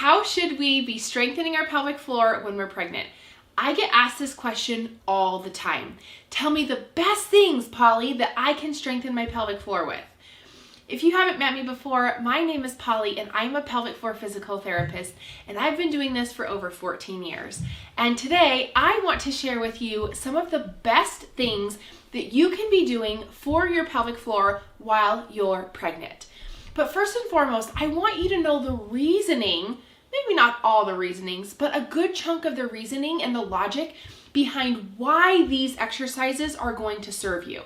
how should we be strengthening our pelvic floor when we're pregnant? I get asked this question all the time. Tell me the best things, Polly, that I can strengthen my pelvic floor with. If you haven't met me before, my name is Polly and I'm a pelvic floor physical therapist, and I've been doing this for over 14 years. And today I want to share with you some of the best things that you can be doing for your pelvic floor while you're pregnant. But first and foremost, I want you to know the reasoning, maybe not all the reasonings, but a good chunk of the reasoning and the logic behind why these exercises are going to serve you.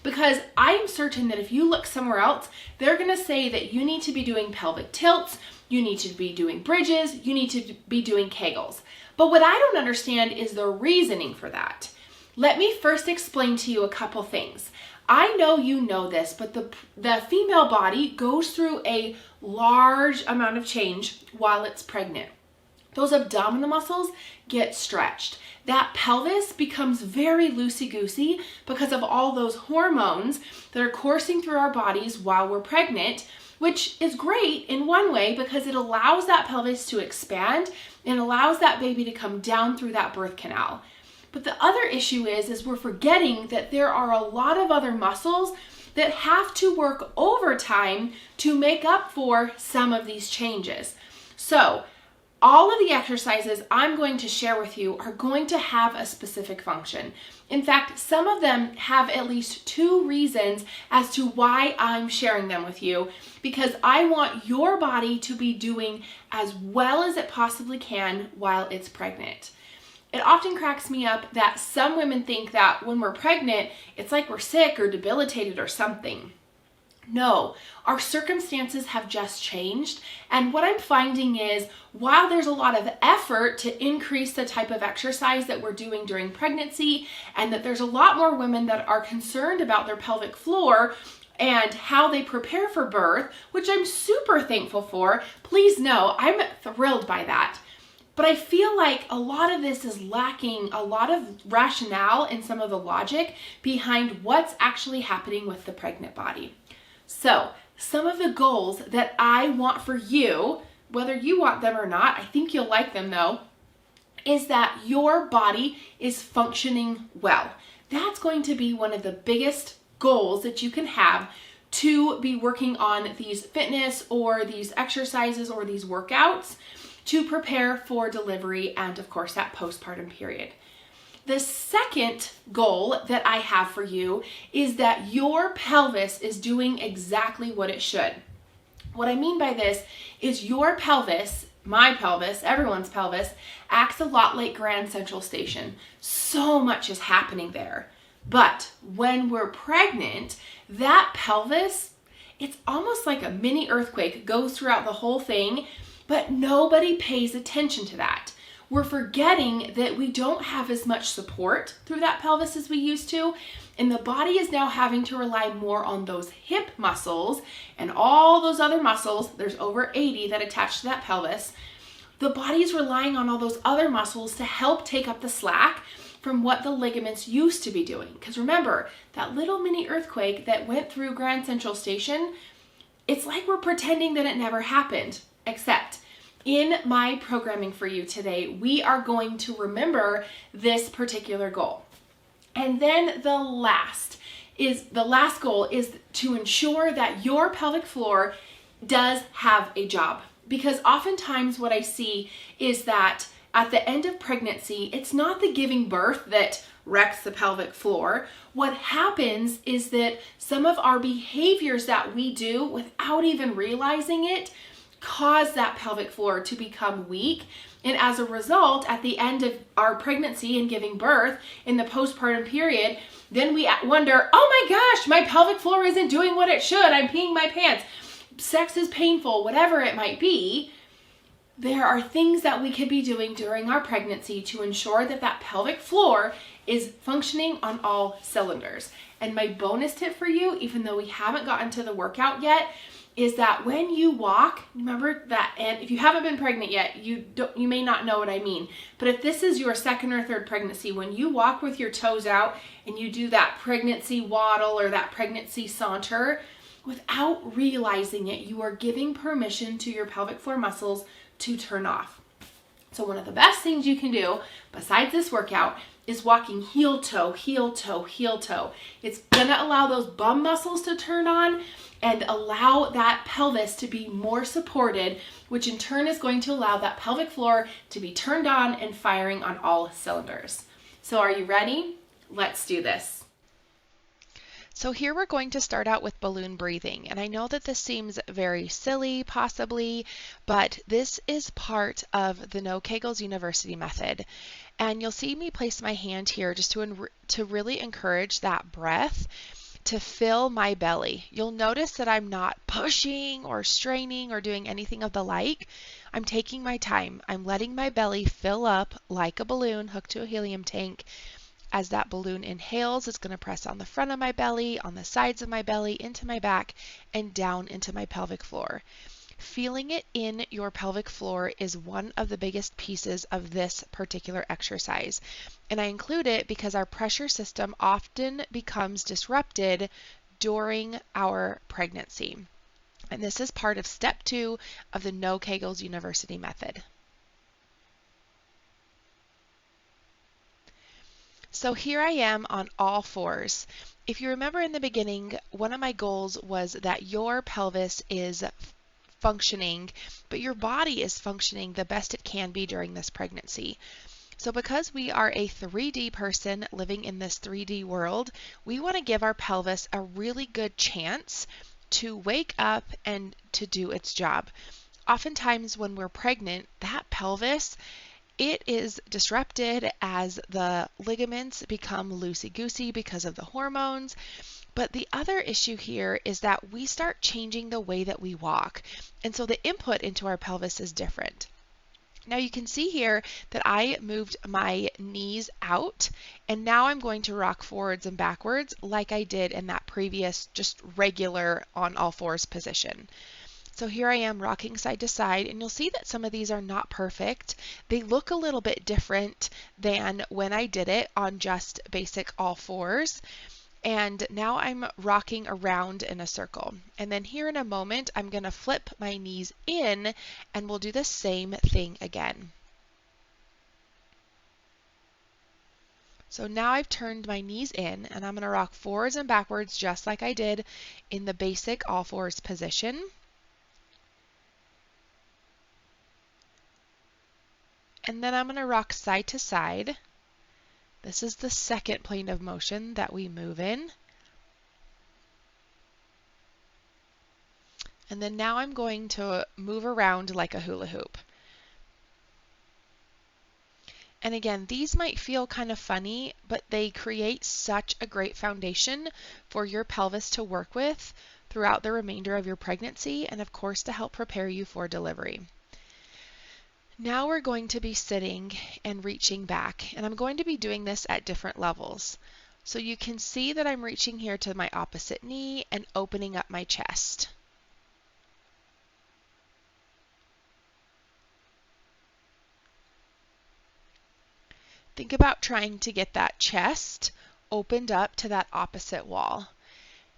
Because I'm certain that if you look somewhere else, they're going to say that you need to be doing pelvic tilts, you need to be doing bridges, you need to be doing Kegels. But what I don't understand is the reasoning for that. Let me first explain to you a couple things. I know you know this, but the female body goes through a large amount of change while it's pregnant. Those abdominal muscles get stretched. That pelvis becomes very loosey-goosey because of all those hormones that are coursing through our bodies while we're pregnant, which is great in one way because it allows that pelvis to expand and allows that baby to come down through that birth canal. But the other issue is we're forgetting that there are a lot of other muscles that have to work overtime to make up for some of these changes. So all of the exercises I'm going to share with you are going to have a specific function. In fact, some of them have at least 2 reasons as to why I'm sharing them with you, because I want your body to be doing as well as it possibly can while it's pregnant. It often cracks me up that some women think that when we're pregnant, it's like we're sick or debilitated or something. No, our circumstances have just changed. And what I'm finding is while there's a lot of effort to increase the type of exercise that we're doing during pregnancy, and that there's a lot more women that are concerned about their pelvic floor and how they prepare for birth, which I'm super thankful for. Please know, I'm thrilled by that. But I feel like a lot of this is lacking a lot of rationale and some of the logic behind what's actually happening with the pregnant body. So some of the goals that I want for you, whether you want them or not, I think you'll like them though, is that your body is functioning well. That's going to be one of the biggest goals that you can have to be working on these fitness or these exercises or these workouts to prepare for delivery and of course that postpartum period. The second goal that I have for you is that your pelvis is doing exactly what it should. What I mean by this is your pelvis, my pelvis, everyone's pelvis, acts a lot like Grand Central Station. So much is happening there. But when we're pregnant, that pelvis, it's almost like a mini earthquake, goes throughout the whole thing, but nobody pays attention to that. We're forgetting that we don't have as much support through that pelvis as we used to, and the body is now having to rely more on those hip muscles and all those other muscles. There's over 80 that attach to that pelvis. The body is relying on all those other muscles to help take up the slack from what the ligaments used to be doing. Because remember, that little mini earthquake that went through Grand Central Station, it's like we're pretending that it never happened, except in my programming for you today, we are going to remember this particular goal. And then the last goal is to ensure that your pelvic floor does have a job. Because oftentimes what I see is that at the end of pregnancy, it's not the giving birth that wrecks the pelvic floor. What happens is that some of our behaviors that we do without even realizing it cause that pelvic floor to become weak. And as a result, at the end of our pregnancy and giving birth in the postpartum period, then we wonder, oh my gosh, my pelvic floor isn't doing what it should. I'm peeing my pants. Sex is painful, whatever it might be. There are things that we could be doing during our pregnancy to ensure that that pelvic floor is functioning on all cylinders. And my bonus tip for you, even though we haven't gotten to the workout yet, is that when you walk, remember that, and if you haven't been pregnant yet, you may not know what I mean, but if this is your second or third pregnancy, when you walk with your toes out and you do that pregnancy waddle or that pregnancy saunter, Without realizing it, you are giving permission to your pelvic floor muscles to turn off. So one of the best things you can do besides this workout is walking heel toe, heel toe, heel toe. It's gonna allow those bum muscles to turn on and allow that pelvis to be more supported, which in turn is going to allow that pelvic floor to be turned on and firing on all cylinders. So are you ready? Let's do this. So here we're going to start out with balloon breathing. And I know that this seems very silly, possibly, but this is part of the No Kegels University method. And you'll see me place my hand here just to really encourage that breath to fill my belly. You'll notice that I'm not pushing or straining or doing anything of the like. I'm taking my time. I'm letting my belly fill up like a balloon hooked to a helium tank. As that balloon inhales, it's going to press on the front of my belly, on the sides of my belly, into my back, and down into my pelvic floor. Feeling it in your pelvic floor is one of the biggest pieces of this particular exercise. And I include it because our pressure system often becomes disrupted during our pregnancy. And this is part of step 2 of the No Kegels University method. So here I am on all fours. If you remember in the beginning, one of my goals was that your pelvis is functioning, but your body is functioning the best it can be during this pregnancy. So because we are a 3D person living in this 3D world, we want to give our pelvis a really good chance to wake up and to do its job. Oftentimes when we're pregnant, that pelvis, it is disrupted as the ligaments become loosey-goosey because of the hormones. But the other issue here is that we start changing the way that we walk. And so the input into our pelvis is different. Now you can see here that I moved my knees out, and now I'm going to rock forwards and backwards like I did in that previous just regular on all fours position. So here I am rocking side to side, and you'll see that some of these are not perfect. They look a little bit different than when I did it on just basic all fours. And now I'm rocking around in a circle. And then here in a moment, I'm going to flip my knees in, and we'll do the same thing again. So now I've turned my knees in, and I'm going to rock forwards and backwards just like I did in the basic all fours position. And then I'm going to rock side to side. This is the second plane of motion that we move in. And then now I'm going to move around like a hula hoop. And again, these might feel kind of funny, but they create such a great foundation for your pelvis to work with throughout the remainder of your pregnancy, and of course to help prepare you for delivery. Now we're going to be sitting and reaching back, and I'm going to be doing this at different levels. So you can see that I'm reaching here to my opposite knee and opening up my chest. Think about trying to get that chest opened up to that opposite wall.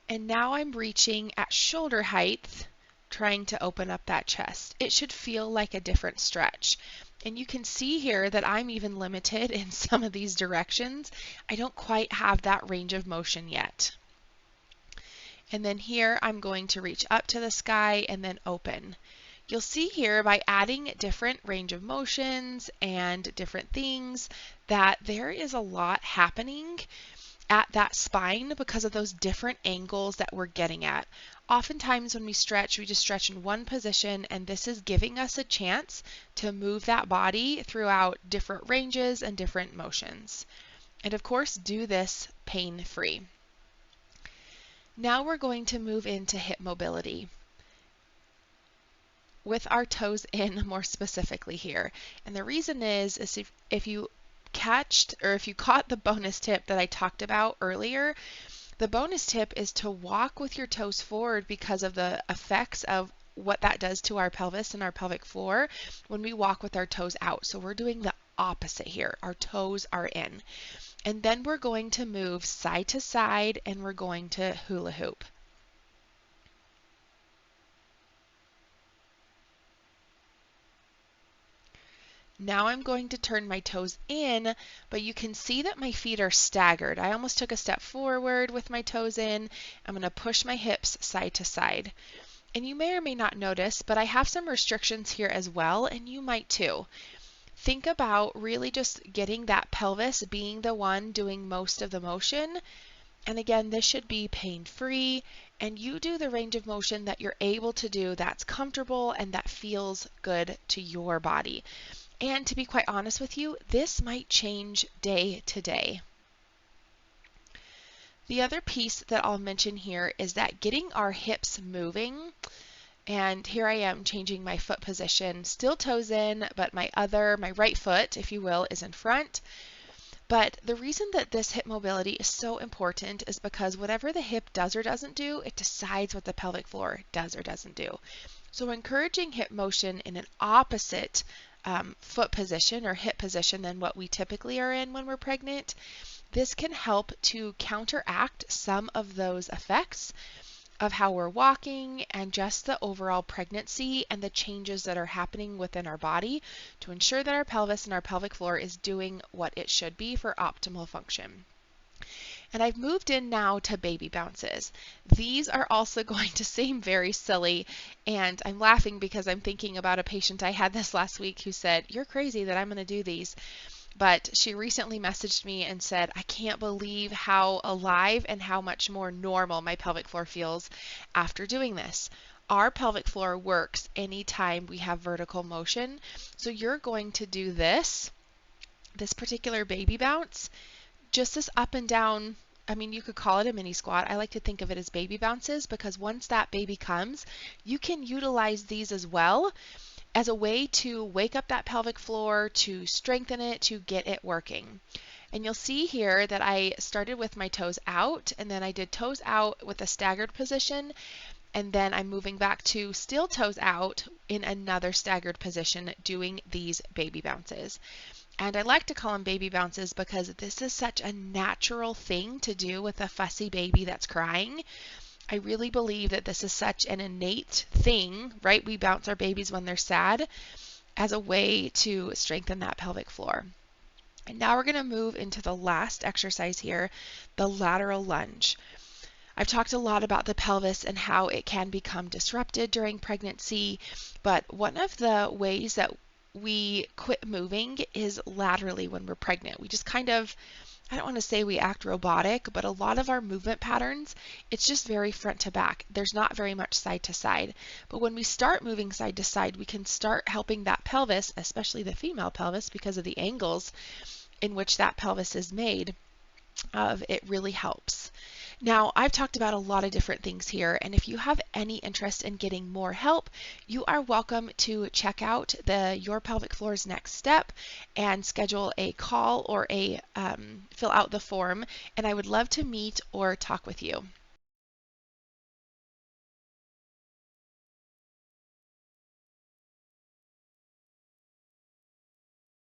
And now I'm reaching at shoulder height, trying to open up that chest. It should feel like a different stretch. And you can see here that I'm even limited in some of these directions. I don't quite have that range of motion yet. And then here I'm going to reach up to the sky and then open. You'll see here by adding different range of motions and different things that there is a lot happening at that spine because of those different angles that we're getting at. Oftentimes when we just stretch in one position, and this is giving us a chance to move that body throughout different ranges and different motions. And of course, do this pain-free. Now we're going to move into hip mobility with our toes in more specifically here. And the reason is if you caught the bonus tip that I talked about earlier, the bonus tip is to walk with your toes forward because of the effects of what that does to our pelvis and our pelvic floor when we walk with our toes out. So we're doing the opposite here. Our toes are in. And then we're going to move side to side and we're going to hula hoop. Now I'm going to turn my toes in, but you can see that my feet are staggered. I almost took a step forward with my toes in. I'm going to push my hips side to side. And you may or may not notice, but I have some restrictions here as well, and you might too. Think about really just getting that pelvis being the one doing most of the motion. And again, this should be pain-free, and you do the range of motion that you're able to do that's comfortable and that feels good to your body. And to be quite honest with you, this might change day to day. The other piece that I'll mention here is that getting our hips moving, and here I am changing my foot position, still toes in, but my right foot, if you will, is in front. But the reason that this hip mobility is so important is because whatever the hip does or doesn't do, it decides what the pelvic floor does or doesn't do. So encouraging hip motion in an opposite foot position or hip position than what we typically are in when we're pregnant, this can help to counteract some of those effects of how we're walking and just the overall pregnancy and the changes that are happening within our body to ensure that our pelvis and our pelvic floor is doing what it should be for optimal function. And I've moved in now to baby bounces. These are also going to seem very silly, and I'm laughing because I'm thinking about a patient I had this last week who said, "You're crazy that I'm going to do these." But she recently messaged me and said, "I can't believe how alive and how much more normal my pelvic floor feels after doing this." Our pelvic floor works anytime we have vertical motion. So you're going to do this particular baby bounce, just this up and down. I mean, you could call it a mini squat. I like to think of it as baby bounces because once that baby comes, you can utilize these as well as a way to wake up that pelvic floor, to strengthen it, to get it working. And you'll see here that I started with my toes out, and then I did toes out with a staggered position, and then I'm moving back to still toes out in another staggered position doing these baby bounces. And I like to call them baby bounces because this is such a natural thing to do with a fussy baby that's crying. I really believe that this is such an innate thing, right? We bounce our babies when they're sad as a way to strengthen that pelvic floor. And now we're going to move into the last exercise here, the lateral lunge. I've talked a lot about the pelvis and how it can become disrupted during pregnancy, but one of the ways that we quit moving is laterally when we're pregnant. We just kind of, I don't want to say we act robotic, but a lot of our movement patterns, it's just very front to back. There's not very much side to side. But when we start moving side to side, we can start helping that pelvis, especially the female pelvis, because of the angles in which that pelvis is made, it really helps. Now, I've talked about a lot of different things here, and if you have any interest in getting more help, you are welcome to check out the Your Pelvic Floor's Next Step and schedule a call or fill out the form, and I would love to meet or talk with you.